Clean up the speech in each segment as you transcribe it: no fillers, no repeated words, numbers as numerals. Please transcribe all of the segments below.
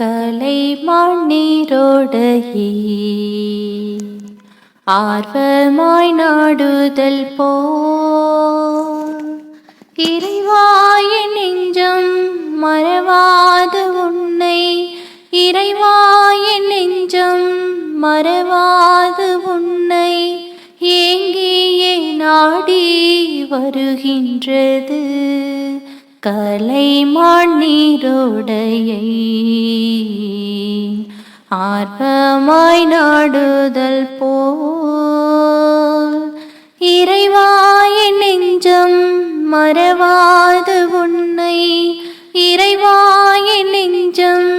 கலைமான் நீரோடையே ஆர்வமாய் நாடுதல் போல் இறைவாய நெஞ்சம் மறவாது உன்னை, இறைவாய நெஞ்சம் மறவாது உன்னை ஏங்கியே நாடி வருகின்றது கலைமான் நீரோடையை ஆர்வமாய் நாடுதல் போல் இறைவாய நெஞ்சம் மறவாது உன்னை, இறைவாய நெஞ்சம்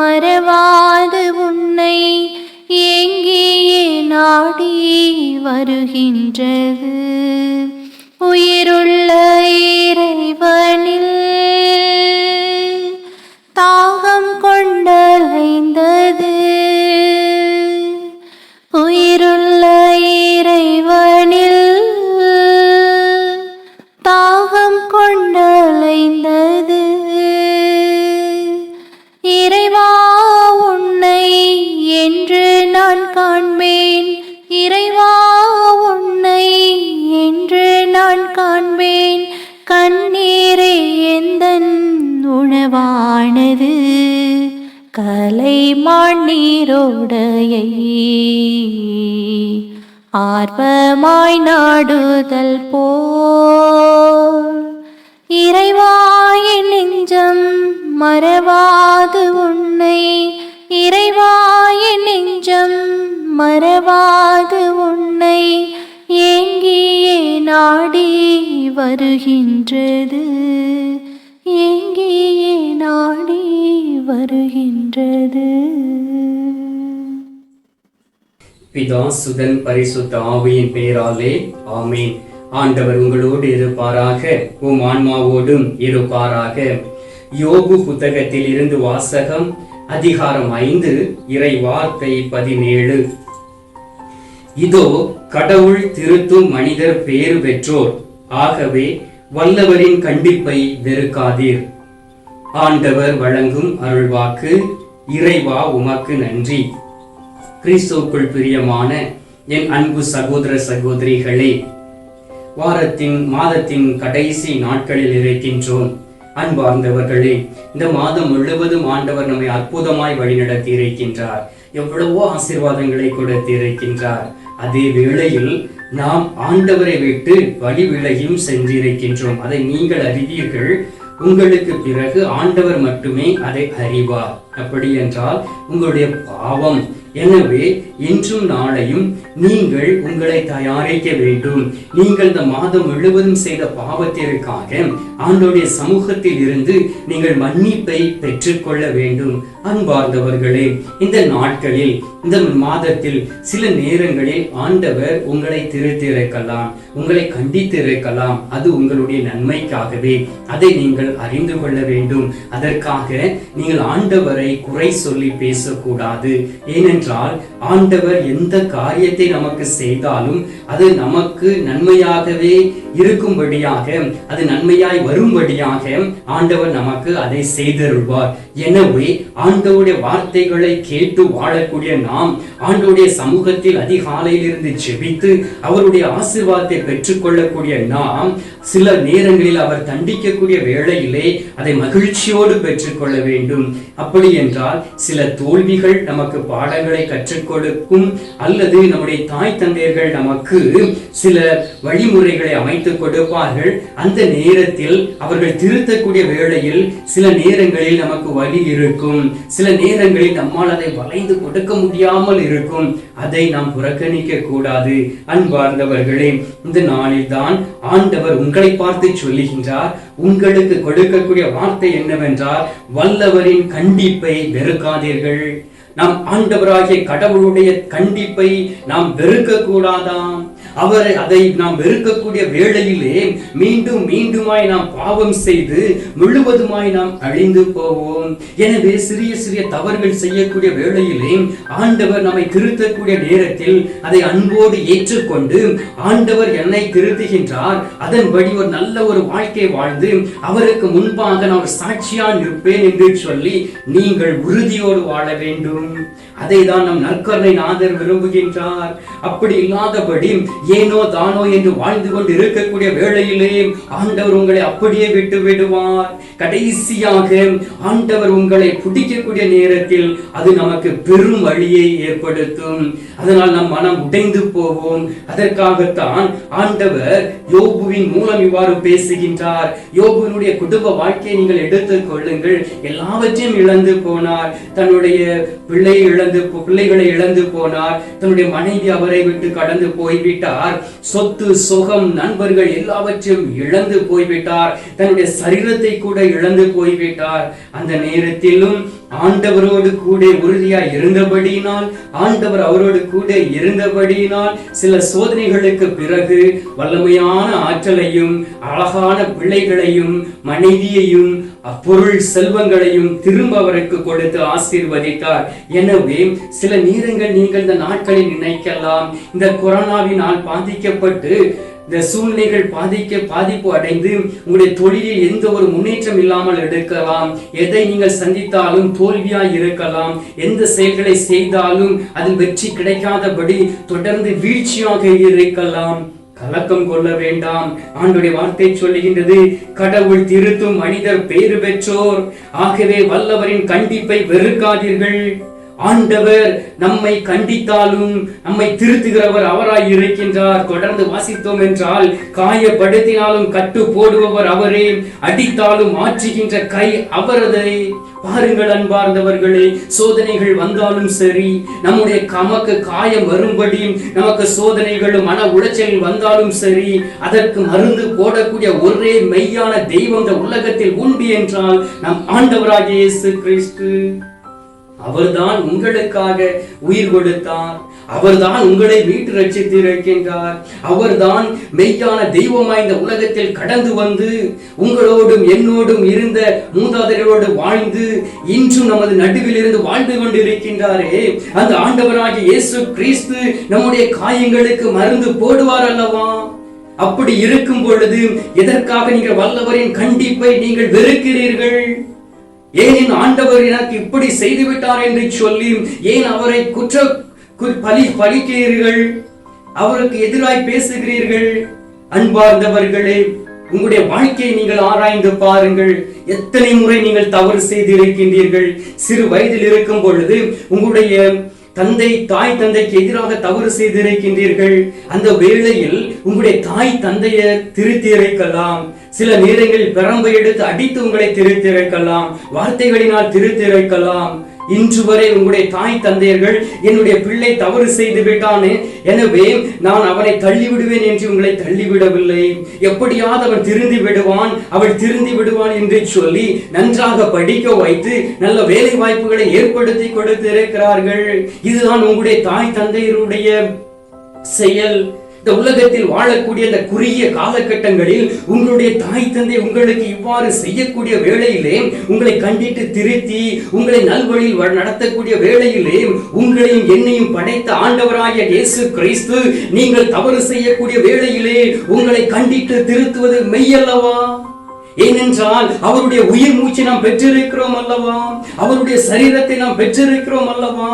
மறவாது உன்னை ஏங்கியே நாடி வருகின்றது உயிருள்ள இறைவனில் தாகம் கொண்டலைந்தது, உயிருள்ள இறைவனில் தாகம் கொண்டலைந்தது. இறைவா உன்னை என்று நான் காண்பேன், இறைவா உன்னை என்று நான் காண்பேன், கண்ணீரே எந்தன் உணவானது கலைமான் நீரோடையை ஆர்வமாய் நாடுதல் போல் இறைவாய நெஞ்சம் மறவாது உன்னை, இறைவாய நெஞ்சம் மறவாது உன்னை ஏங்கியே நாடி வருகின்றது, ஏங்கியே நாடி வருகின்றது. பிதா சுதன் பரிசுத்த ஆவியின் பெயராலே ஆமீன். ஆண்டவர் உங்களோடு இருப்பாராக, உம் ஆன்மாவோடும் இருப்பாராக. யோபு புத்தகத்தில் இருந்து வாசகம், அதிகாரம் 5, இறை வார்த்தை 17. இதோ கடவுள் திருத்தும் மனிதர் பேறு பெற்றோர், ஆகவே வல்லவரின் கண்டிப்பை வெறுக்காதீர். ஆண்டவர் வழங்கும் அருள்வாக்கு. இறைவா உமக்கு நன்றி. கிறிஸ்துவுக்குள் பிரியமான என் அன்பு சகோதர சகோதரிகளே, மாதத்தின் கடைசி நாட்களில் இருக்கின்றோம். அன்பார்ந்தவர்களே, இந்த மாதம் முழுவதும் ஆண்டவர் நம்மை அற்புதமாய் வழிநடத்தி இருக்கின்றார். எவ்வளவோ ஆசீர்வாதங்களை கொடுத்து இருக்கின்றார். அதே வேளையில் நாம் ஆண்டவரை விட்டு வழி விலகியும் சென்றிருக்கின்றோம். அதை நீங்கள் அறிவீர்கள். உங்களுக்கு பிறகு ஆண்டவர் மட்டுமே அதை அறிவார். அப்படி என்றால் உங்களுடைய பாவம். எனவே இன்றும் நாளையும் நீங்கள் உங்களை தயாரிக்க வேண்டும். நீங்கள் இந்த மாதம் முழுவதும் செய்த பாவத்திற்காக ஆண்டவருடைய சமூகத்தில் இருந்து நீங்கள் மன்னிப்பை பெற்றுக்கொள்ள வேண்டும். அன்பார்ந்தவர்களே, இந்த நாட்களில், இந்த மாதத்தில் சில நேரங்களில் ஆண்டவர் உங்களை திருத்திருக்கலாம், உங்களை கண்டித்திருக்கலாம். அது உங்களுடைய நன்மைக்காகவே. அதை நீங்கள் அறிந்து கொள்ள வேண்டும். அதற்காக நீங்கள் ஆண்டவரை குறை சொல்லி பேசக்கூடாது. ஏனென்றால் ஆண்டவர் எந்த காரியத்தை நமக்கு செய்தாலும் அது நமக்கு நன்மையாகவே இருக்கும்படியாக, அது நன்மையாய் வரும்படியாக ஆண்டவர் நமக்கு அதை செய்தருள்வார். எனவே ஆண்டவருடைய வார்த்தைகளை கேட்டு வாழக்கூடிய நாம் ஆண்டவருடைய சமூகத்தில் அதிகாலையில் இருந்து ஜெபித்து அவருடைய ஆசீர்வாதத்தை பெற்றுக்கொள்ளக்கூடிய நாம் சில நேரங்களில் அவர் தண்டிக்கக்கூடிய வேளையிலே அதை மகிழ்ச்சியோடு பெற்றுக்கொள்ள வேண்டும். அப்படி என்றால் சில தோல்விகள் நமக்கு பாடங்களை கற்றுக் கொடுக்கும், அல்லது நம்முடைய தாய் தந்தையர்கள் நமக்கு சில வழிமுறைகளை அமைத்துக் கொடுப்பார்கள். அந்த நேரத்தில் அவர்கள் திருத்தக்கூடிய வேளையில் சில நேரங்களில் நமக்கு வலி இருக்கும், சில நேரங்களில் நம்மால் அதை வளைந்து கொடுக்க முடியாமல் இருக்கும். அதை நாம் புறக்கணிக்க கூடாது. அன்பார்ந்தவர்களே, இந்த நாளில் தான் ஆண்டவர் உங்களை பார்த்து சொல்லுகின்றார். உங்களுக்கு கொடுக்கக்கூடிய வார்த்தை என்னவென்றால், வல்லவரின் கண்டிப்பை வெறுக்காதீர்கள். நாம் ஆண்டவராகிய கடவுளுடைய கண்டிப்பை நாம் வெறுக்க கூடாதாம். அதை நாம் வெறுக்கக்கூடிய வேளையிலே மீண்டும் மீண்டுமாய் நாம் பாவம் செய்து முழுவதுமாய் நாம் அழிந்து போவோம். எனவே சிறிய சிறிய தவறுகள் செய்யக்கூடிய வேளையிலே ஆண்டவர் நம்மை திருத்தக்கூடிய நேரத்தில் அதை அன்போடு ஏற்றுக்கொண்டு ஆண்டவர் என்னை திருத்துகின்றார், அதன்படி ஒரு நல்ல ஒரு வாழ்க்கை வாழ்ந்து அவருக்கு முன்பாக நான் சாட்சியா நிற்பேன் என்று சொல்லி நீங்கள் உறுதியோடு வாழ வேண்டும். அதை தான் நம் நற்கருணை நாதர் விரும்புகின்றார். அப்படி இல்லாதபடி ஏனோ தானோ என்று வாழ்ந்து கொண்டு இருக்கக்கூடிய வேளையிலே ஆண்டவர் உங்களை அப்படியே விட்டு விடுவார். கடைசியாக ஆண்டவர் உங்களை பிடிக்கக்கூடிய நேரத்தில் அது நமக்கு பெரும் வழியை ஏற்படுத்தும். அதனால் நம் மனம் உடைந்து போவோம். அதற்காகத்தான் ஆண்டவர் யோபுவின் மூலம் இவ்வாறு பேசுகின்றார். யோபுவினுடைய குடும்ப வாழ்க்கையை நீங்கள் எடுத்துக் கொள்ளுங்கள். எல்லாவற்றையும் இழந்து போனார். தன்னுடைய பிள்ளைகளை இழந்து போனார். தன்னுடைய மனைவி அவரை விட்டு கடந்து போய்விட்டார். சொத்து சுகம் நண்பர்கள் எல்லாவற்றையும் இழந்து போய்விட்டார். தன்னுடைய சரீரத்தை கூட இழந்து போய்விட்டார். அந்த நேரத்திலும் ஆண்டவரோடு கூட உறுதியாய் இருந்தபடியினால், ஆண்டவர் அவரோடு கூட இருந்தபடியினால் சில சோதனைகளுக்கு பிறகு வல்லமையான ஆற்றலையும் அழகான பிள்ளைகளையும் மனைவியையும் பொருள் செல்வங்களையும் திரும்ப அவருக்கு கொடுத்து ஆசீர்வதித்தார். எனவே சில நேரங்கள் நீங்கள் இந்த நாட்களில் நினைக்கலாம், இந்த கொரோனாவினால் பாதிக்கப்பட்டு இந்த சூழ்நிலைகள் பாதிப்பு அடைந்து உங்களுடைய தொழிலில் எந்த ஒரு முன்னேற்றம் இல்லாமல் இருக்கலாம். எதை நீங்கள் சந்தித்தாலும் தோல்வியாய் இருக்கலாம். எந்த செயல்களை செய்தாலும் அதில் வெற்றி கிடைக்காதபடி தொடர்ந்து வீழ்ச்சியாக இருக்கலாம். கலக்கம் கொள்ள வேண்டாம். ஆண்டவருடைய வார்த்தை சொல்லுகின்றது, கடவுள் திருத்தும் மனிதர் பேறு பெற்றோர். ஆகவே வல்லவரின் கண்டிப்பை வெறுக்காதீர்கள். ஆண்டவர் நம்மை கண்டித்தாலும் நம்மை திருத்துகிறவர் அவராய் இருக்கின்றார். தொடர்ந்து வாசித்தோம் என்றால், காயப்படுத்தினாலும் கட்டு போடுபவர் அவரே, அடித்தாலும் மாற்றுகின்ற கை அவரதே. பாருங்கள் அன்பார்ந்தவர்களே, சோதனைகள் வந்தாலும் சரி, நம்முடைய நமக்கு காயம் வரும்படி நமக்கு சோதனைகளும் மன உளைச்சல் வந்தாலும் சரி, அதற்கு மருந்து போடக்கூடிய ஒரே மெய்யான தெய்வம் இந்த உலகத்தில் உண்டு என்றால் நம் ஆண்டவராகிய இயேசு கிறிஸ்து. அவர்தான் உங்களுக்காக உயிர் கொடுத்தார். அவர்தான் உங்களை மீட்டு ரட்சித்து இருக்கின்றார். அவர்தான் மெய்யான தெய்வமாய் இந்த உலகத்தில் கடந்து வந்து உங்களோடும் என்னோடும் இருந்த மூதாதையரோடு வாழ்ந்து இன்றும் நமது நடுவில் இருந்து வாழ்ந்து கொண்டு இருக்கின்றாரே, அந்த ஆண்டவராகிய இயேசு கிறிஸ்து நம்முடைய காயங்களுக்கு மருந்து போடுவார் அல்லவா? அப்படி இருக்கும் பொழுது எதற்காக நீங்கள் வல்லவரின் கண்டிப்பை நீங்கள் வெறுக்கிறீர்கள்? ஏன் ஆண்டவர் எனக்கு இப்படி செய்து விட்டார் என்று சொல்லி ஏன் அவரை பழிக்கிறீர்கள்? அவருக்கு எதிராய் பேசுகிறீர்கள்? அன்பார்ந்தவர்களே, உங்களுடைய வாழ்க்கையை நீங்கள் ஆராய்ந்து பாருங்கள். எத்தனை முறை நீங்கள் தவறு செய்திருக்கின்றீர்கள்? சிறு வயதில் இருக்கும் பொழுது உங்களுடைய தாய் தந்தைக்கு எதிராக தவறு செய்திருக்கின்றீர்கள். அந்த வேளையில் உங்களுடைய தாய் தந்தையை திருத்தி இருக்கலாம். சில நேரங்களில் பெரம்பை எடுத்து அடித்து உங்களை திருத்தி இருக்கலாம். வார்த்தைகளினால் திருத்தி இருக்கலாம். இன்று வரை உங்களுடைய தாய் தந்தையர்கள் என்னுடைய பிள்ளை தவறு செய்து விட்டானே, எனவே நான் அவனை தள்ளிவிடுவேன் என்று உங்களை தள்ளிவிடவில்லை. எப்படியாவது அவன் திருந்தி விடுவான், அவள் திருந்தி விடுவான் என்று சொல்லி நன்றாக படிக்க வைத்து நல்ல வேலை வாய்ப்புகளை ஏற்படுத்தி கொடுத்து இருக்கிறார்கள். இதுதான் உங்களுடைய தாய் தந்தையருடைய செயல். இந்த உலகத்தில் வாழக்கூடிய இந்த குறுகிய காலகட்டங்களில் உங்களுடைய தாய் தந்தை உங்களுக்கு இவ்வாறு செய்யக்கூடிய வேளையிலே, உங்களை கண்டித்து திருத்தி உங்களை நல்வழியில் நடத்தக்கூடிய வேளையிலே, உங்களையும் என்னையும் படைத்த ஆண்டவராகிய இயேசு கிறிஸ்து நீங்கள் தவறு செய்யக்கூடிய வேளையிலே உங்களை கண்டித்து திருத்துவது மெய்யல்லவா? ஏனென்றால் அவருடைய உயிர் மூச்சு நாம் பெற்றிருக்கிறோம் அல்லவா? அவருடைய சரீரத்தை நாம் பெற்றிருக்கிறோம் அல்லவா?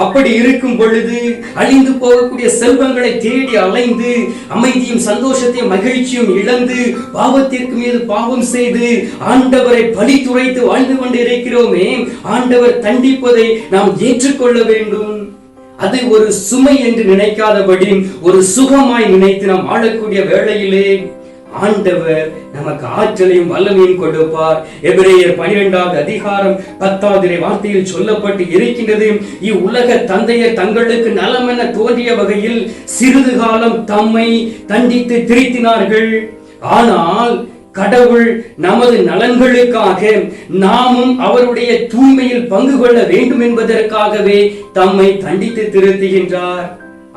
அப்படி இருக்கும் பொழுது அழிந்து போகக்கூடிய செல்வங்களை தேடி அலைந்து அமைதியும் சந்தோஷத்தையும் மகிழ்ச்சியும் இழந்து பாவத்திற்கு மீது பாவம் செய்து ஆண்டவரை பழித்துரைத்து வாழ்ந்து கொண்டு இருக்கிறோமே, ஆண்டவர் தண்டிப்பதை நாம் ஏற்றுக்கொள்ள வேண்டும். அது ஒரு சுமை என்று நினைக்காதபடி ஒரு சுகமாய் நினைத்து நாம் வாழக்கூடிய வேளையிலே ஆண்டவர் நமக்கு ஆற்றலையும் வல்லமையும் கொடுப்பார். எபிரேயர் 12வது அதிகாரம் 10வது வார்த்தையில் சொல்லப்பட்டு இருக்கின்றது, இவ்வுலக தந்தையர் தங்களுக்கு நலம் என தோன்றிய வகையில் சிறிது காலம் தம்மை தண்டித்து திருத்தினார்கள். ஆனால் கடவுள் நமது நலன்களுக்காக நாமும் அவருடைய தூய்மையில் பங்கு கொள்ள வேண்டும் என்பதற்காகவே தம்மை தண்டித்து திருத்துகின்றார்.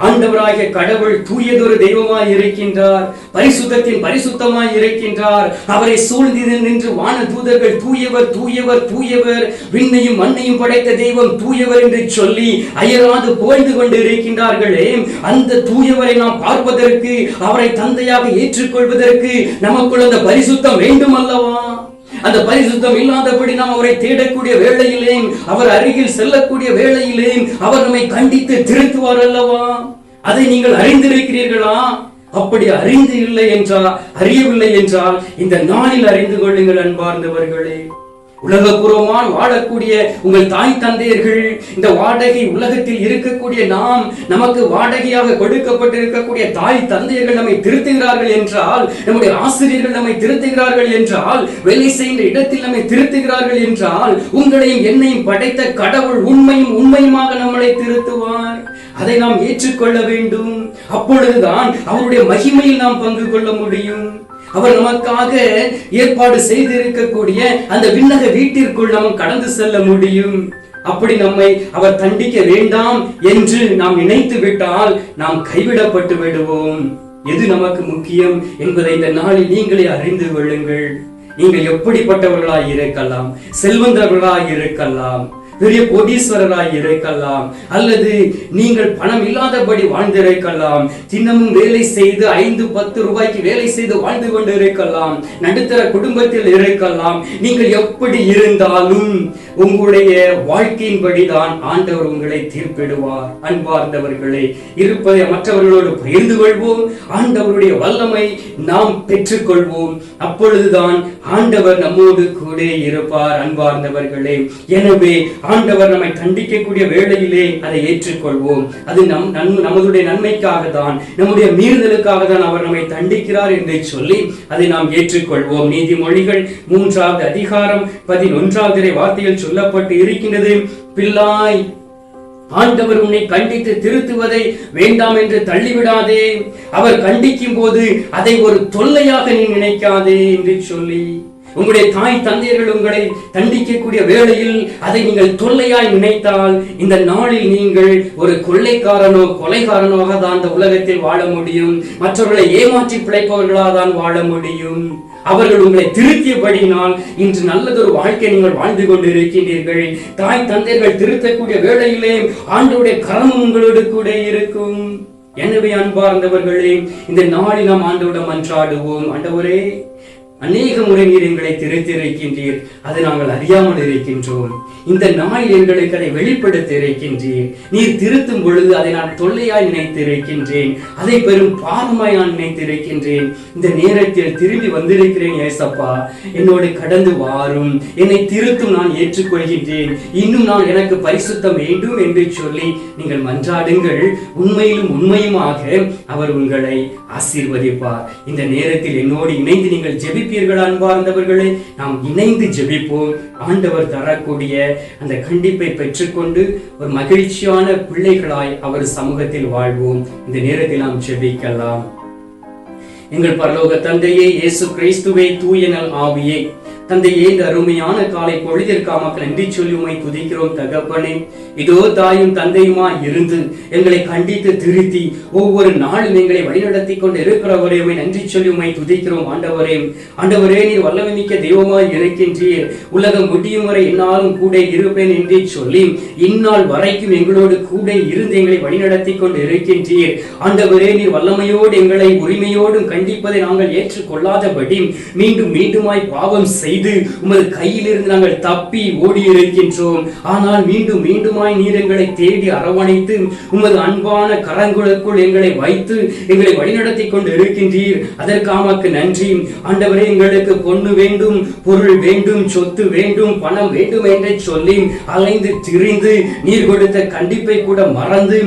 ஆண்டவராகிய கடவுள் தூயதொரு தெய்வமாய் இருக்கின்றார், பரிசுத்தத்தின் பரிசுத்தமாய் இருக்கின்றார். அவரை சூழ்ந்து நின்று வான தூதர்கள் தூயவர் தூயவர் தூயவர், விண்ணையும் மண்ணையும் படைத்த தெய்வம் தூயவர் என்று சொல்லி அயராது புகழ்ந்து கொண்டு இருக்கின்றார்களே, அந்த தூயவரை நாம் பார்ப்பதற்கு, அவரை தந்தையாக ஏற்றுக்கொள்வதற்கு நமக்குள் அந்த பரிசுத்தம் வேண்டும் அல்லவா? அந்த பரிசுத்தம் இல்லாதபடி நாம் அவரை தேடக்கூடிய வேளையிலே, அவர் அருகில் செல்லக்கூடிய வேளையிலே அவர் நம்மை கண்டித்து திருத்துவார் அல்லவா? அதை நீங்கள் அறிந்திருக்கிறீர்களா? அப்படி அறியவில்லை என்றால் இந்த நாளில் அறிந்து கொள்ளுங்கள் அன்பார்ந்தவர்களே. உலகபூர்வமாக வாழக்கூடிய உங்கள் தாய் தந்தையர்கள், இந்த வாடகை உலகத்தில் இருக்கக்கூடிய நாம், நமக்கு வாடகையாக கொடுக்கப்பட்டிருக்கக்கூடிய தாய் தந்தையர்கள் நம்மை திருத்துகிறார்கள் என்றால், நம்முடைய ஆசிரியர்கள் நம்மை திருத்துகிறார்கள் என்றால், வேலை செய்கின்ற இடத்தில் நம்மை திருத்துகிறார்கள் என்றால், உங்களையும் என்னையும் படைத்த கடவுள் உண்மையுமாக நம்மளை திருத்துவார். அதை நாம் ஏற்றுக்கொள்ள வேண்டும். அப்பொழுதுதான் அவருடைய மகிமையில் நாம் பங்கு கொள்ள முடியும். அவர் நமக்காக ஏற்பாடு செய்திருக்கக்கூடிய அந்த விண்ணக வீட்டிற்குள் நாம் கடந்து செல்ல முடியும். அப்படி நம்மை அவர் தண்டிக்க வேண்டாம் என்று நாம் நினைத்து விட்டால் நாம் கைவிடப்பட்டு விடுவோம். எது நமக்கு முக்கியம் என்பதை இந்த நாளில் நீங்களே அறிந்து கொள்ளுங்கள். நீங்கள் எப்படிப்பட்டவர்களாய் இருக்கலாம், செல்வந்தர்களாய் இருக்கலாம், பெரிய கோடீஸ்வரராய் இருக்கலாம், அல்லது நீங்கள் பணம் இல்லாதபடி வாழ்ந்திருக்கலாம், தினமும் வேலை செய்து 5-10 ரூபாய்க்கு வேலை செய்து வாழ்ந்து கொண்டு இருக்கலாம், நடுத்தர குடும்பத்தில் இருக்கலாம். நீங்கள் எப்படி இருந்தாலும் உங்களுடைய வாழ்க்கையின்படிதான் ஆண்டவர் உங்களை தீர்ப்பிடுவார். அன்பார்ந்தவர்களே, இருப்பதை மற்றவர்களோடு பகிர்ந்து கொள்வோம். ஆண்டவருடைய வல்லமை நாம் பெற்றுக்கொள்வோம். அப்பொழுதுதான் ஆண்டவர் நம்மோடு கூட இருப்பார். அன்பார்ந்தவர்களே, எனவே ஆண்டவர் நம்மை தண்டிக்கக்கூடிய வேளையிலே அதை ஏற்றுக்கொள்வோம். அது நமதுடைய நன்மைக்காக தான், நம்முடைய மீறுதலுக்காக தான் அவர் நம்மை தண்டிக்கிறார் என்று சொல்லி அதை நாம் ஏற்றுக்கொள்வோம். நீதிமொழிகள் 3வது அதிகாரம் 11வது வார்த்தையில் சொல்லப்பட்டு இருக்கின்றது, பிள்ளாய், ஆண்டவர் உன்னை கண்டித்து திருத்துவதை வேண்டாம் என்று தள்ளிவிடாதே, அவர் கண்டிக்கும் போது அதை ஒரு தொல்லையாக நீ நினைக்காதே என்று சொல்லி, உங்களுடைய தாய் தந்தையர்கள் உங்களை தண்டிக்கக்கூடிய வேளையில் அதை நீங்கள் தொல்லையாய் நினைத்தால் இந்த நாளில் நீங்கள் ஒரு கொள்ளைக்காரனோ கொலைகாரனாக தான் இந்த உலகத்தில் வாழ முடியும். மற்றவர்களை ஏமாற்றி பிழைப்பவர்களாக தான் வாழ முடியும். அவர்கள் உங்களை திருத்தியபடியினால் இன்று நல்லதொரு வாழ்க்கை நீங்கள் வாழ்ந்து கொண்டு இருக்கின்றீர்கள். தாய் தந்தையர்கள் திருத்தக்கூடிய வேளையிலே ஆண்டவருடைய கரம் உங்களோடு கூட இருக்கும். எனவே அன்பார்ந்தவர்களே, இந்த நாளில் நாம் ஆண்டவரிடம் மன்றாடுவோம். ஆண்டவரே, அநேக முறை நீர் எங்களை திருத்திருக்கின்றீர், அதை நாங்கள் அறியாமல் இருக்கின்றோம். இந்த நாளில் எங்களுக்கு அதை வெளிப்படுத்தி இருக்கின்றீர். நீர் திருத்தும் பொழுது அதை நான் தொல்லையாய் நினைத்திருக்கின்றேன், அதை பெரும் பாவமாய் நான் நினைத்திருக்கின்றேன். இந்த நேரத்தில் திரும்பி வந்திருக்கிறேன் ஏசப்பா, என்னோடு கடந்து வாரும், என்னை திருத்தும், நான் ஏற்றுக்கொள்கின்றேன், இன்னும் நான் எனக்கு பரிசுத்தம் வேண்டும் என்று சொல்லி நீங்கள் மன்றாடுங்கள். உண்மையுமாக அவர் உங்களை ஆசீர்வதிப்பார். இந்த நேரத்தில் என்னோடு இணைந்து நீங்கள் ஜெபிப்பீர்கள். அன்பார்ந்தவர்களே, நாம் இணைந்து ஜெபிப்போம். ஆண்டவர் தரக்கூடிய அந்த கண்டிப்பை பெற்றுக்கொண்டு ஒரு மகிழ்ச்சியான பிள்ளைகளாய் அவர் சமூகத்தில் வாழ்வோம். இந்த நேரத்தில் நாம் ஜெபிக்கலாம். எங்கள் பரலோக தந்தையே, இயேசு கிறிஸ்துவே, தூய நல் ஆவியே, தந்தையே, இந்த அருமையான காலை பொழுதிற்காக நன்றி சொல்லி உம்மை துதிக்கிறோம் தகப்பனே. இதோ தாயும் தந்தையுமா இருந்து எங்களை கண்டித்து திருத்தி ஒவ்வொரு நாளும் எங்களை வழிநடத்தி கொண்டு இருக்கிறவரே, உம்மை நன்றி சொல்லி உம்மை துதிக்கிறோம். ஆண்டவரே, நீர் வல்லமை மிக்க தெய்வமாய் இருக்கின்றீர். உலகம் முடியும் வரை என்னாலும் கூட இருப்பேன் என்று சொல்லி இந்நாள் வரைக்கும் எங்களோடு கூட இருந்து எங்களை வழிநடத்தி கொண்டு இருக்கின்றீர். ஆண்டவரே, நீர் வல்லமையோடு எங்களை உரிமையோடும் கண்டிப்பதை நாங்கள் ஏற்றுக்கொள்ளாதபடி மீண்டுமாய் பாவம் செய்து உமது கையிலிருந்து நாங்கள் தப்பி ஓடி இருக்கின்றோம். ஆனால் மீண்டுமாய் நீர் எங்களை தேடி அரவணைத்து உமது அன்பான கரங்களுக்குள் எங்களை வைத்து எங்களை வழிநடத்தி கொண்டு இருக்கின்றீர். அதற்காக நன்றி. ஆண்டவரே, எங்களுக்கு பொண்ணு வேண்டும், பொருள் வேண்டும், சொத்து வேண்டும், பணம் வேண்டும் என்று சொல்லி அலைந்து திரிந்து நீர் கொடுத்த கண்டிப்பை கூட மறந்து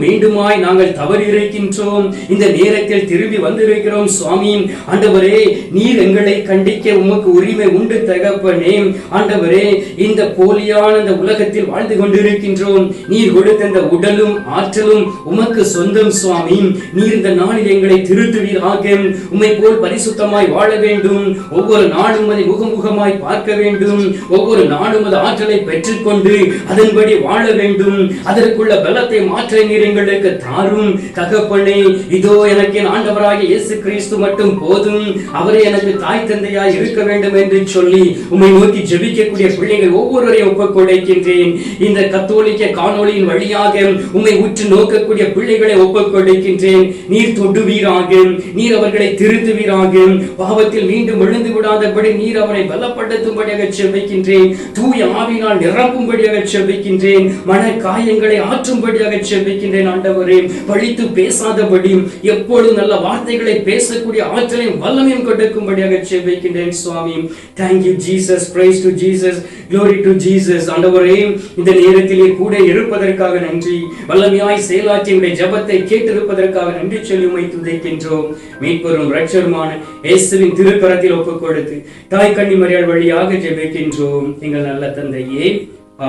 மீண்டுமாய் நாங்கள் தவறி இருக்கின்றோம். இந்த நேரத்தில் திரும்பி வந்திருக்கிறோம் சுவாமி. ஆண்டவரே, நீர் எங்களை கண்டிக்க உமக்கு உரிமை மகிமை உண்டு தகப்பனே. ஆண்டவரே, இந்த போலியான இந்த உலகத்தில் வாழ்ந்து கொண்டிருக்கின்றோம். நீர் கொடுத்த இந்த உடலும் ஆற்றலும் உமக்கு சொந்தம் சுவாமி. நீர் இந்த நாளில் எங்களை திருத்துவீராக. உம்மை போல் பரிசுத்தமாய் வாழ வேண்டும். ஒவ்வொரு நாளும் அதை முகமுகமாய் பார்க்க வேண்டும். ஒவ்வொரு நாளும் அது ஆற்றலை பெற்றுக்கொண்டு அதன்படி வாழ வேண்டும். அதற்குள்ள பலத்தை மாற்ற நீர் எங்களுக்கு தாரும் தகப்பனே. இதோ எனக்கு என் ஆண்டவராகிய இயேசு கிறிஸ்து மட்டும் போதும், அவரே எனக்கு தாய் தந்தையாய் இருக்க வேண்டும் என்று சொல்லி உம்மை நோக்கி ஜெபிக்கக்கூடிய பிள்ளைகள் ஒவ்வொருவரையும் ஒப்புக்கொடுக்கின்றேன். இந்த கத்தோலிக்க காணொளியின் வழியாக உம்மை உற்று நோக்கக்கூடிய பிள்ளைகளை ஒப்புக்கொடுக்கின்றேன். நீர் தொடுவீராக, நீர் அவர்களை திருத்துவீராக. பாவத்தில் மீண்டும் விழுந்து விடாதபடி நீர் அவரை பலப்படுத்தும்படியாக ஜெபிக்கின்றேன். தூய ஆவியினால் நிரப்பும்படியாக ஜெபிக்கின்றேன். மன காயங்களை ஆற்றும்படியாக ஜெபிக்கின்றேன். ஆண்டவரே, பழித்து பேசாதபடி எப்பொழுதும் நல்ல வார்த்தைகளை பேசக்கூடிய ஆற்றலையும் வல்லமையும் கொடுக்கும்படியாக ஜெபிக்கின்றேன் சுவாமி. Thank you Jesus, praise to Jesus, glory to Jesus. ஆண்டவரே, இந்த நேரத்திலே கூட இருப்பதற்காக நன்றி. வல்லமையாய் செயலாற்றி உம்முடைய ஜெபத்தை கேட்டிருப்பதற்காக நன்றி சொல்லி உம்மை துதிக்கின்றோம். மீட்பரும் இரட்சகருமான இயேசுவின் திருக்கரத்தில் ஒப்புக்கொடுத்து தாய் கன்னி மரியாள் வழியாக ஜெபிக்கின்றோம் எங்கள் நல்ல தந்தையே,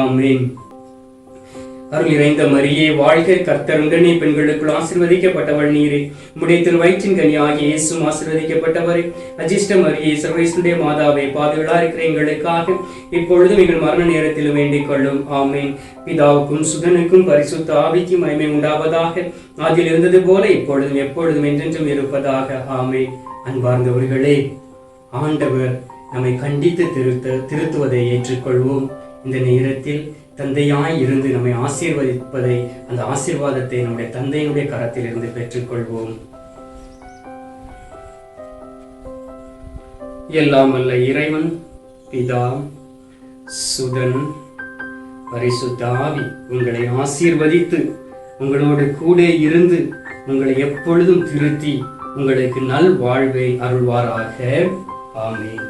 ஆமென். அருள் நிறைந்த மரியே வாழ்க, கர்த்தர் உடனே பெண்களுக்குள் ஆசீர்வதிக்கப்பட்டவள் நீரே. உம்முடைய திருவயிற்றின் கனியாகிய இயேசுவும் ஆசீர்வதிக்கப்பட்டவரே. அஜிஷ்ட மரியே, சர்வேசுடைய மாதாவே, பாவிகளா இருக்கிற எங்களுக்காக இப்பொழுதும் எங்கள் மரண நேரத்திலும் வேண்டிக் கொள்ளும். ஆமென். பிதாவுக்கும் சுதனுக்கும் பரிசுத்த ஆவிக்கும் மகிமை உண்டாவதாக. அதில் இருந்தது போல இப்பொழுதும் எப்பொழுதும் என்றென்றும் இருப்பதாக. ஆமென். அன்பார்ந்தவர்களே, ஆண்டவர் நம்மை கண்டித்து திருத்துவதை ஏற்றுக்கொள்வோம். இந்த நேரத்தில் தந்தையாய் இருந்து நம்மை ஆசீர்வதிப்பதை, அந்த ஆசீர்வாதத்தை நம்முடைய தந்தையினுடைய கரத்தில் இருந்து பெற்றுக்கொள்வோம். எல்லாம் வல்ல இறைவன் பிதா, சுதன், பரிசுத்த ஆவி உங்களை ஆசீர்வதித்து உங்களோடு கூட இருந்து உங்களை எப்பொழுதும் திருத்தி உங்களுக்கு நல் வாழ்வை அருள்வாராக. ஆமென்.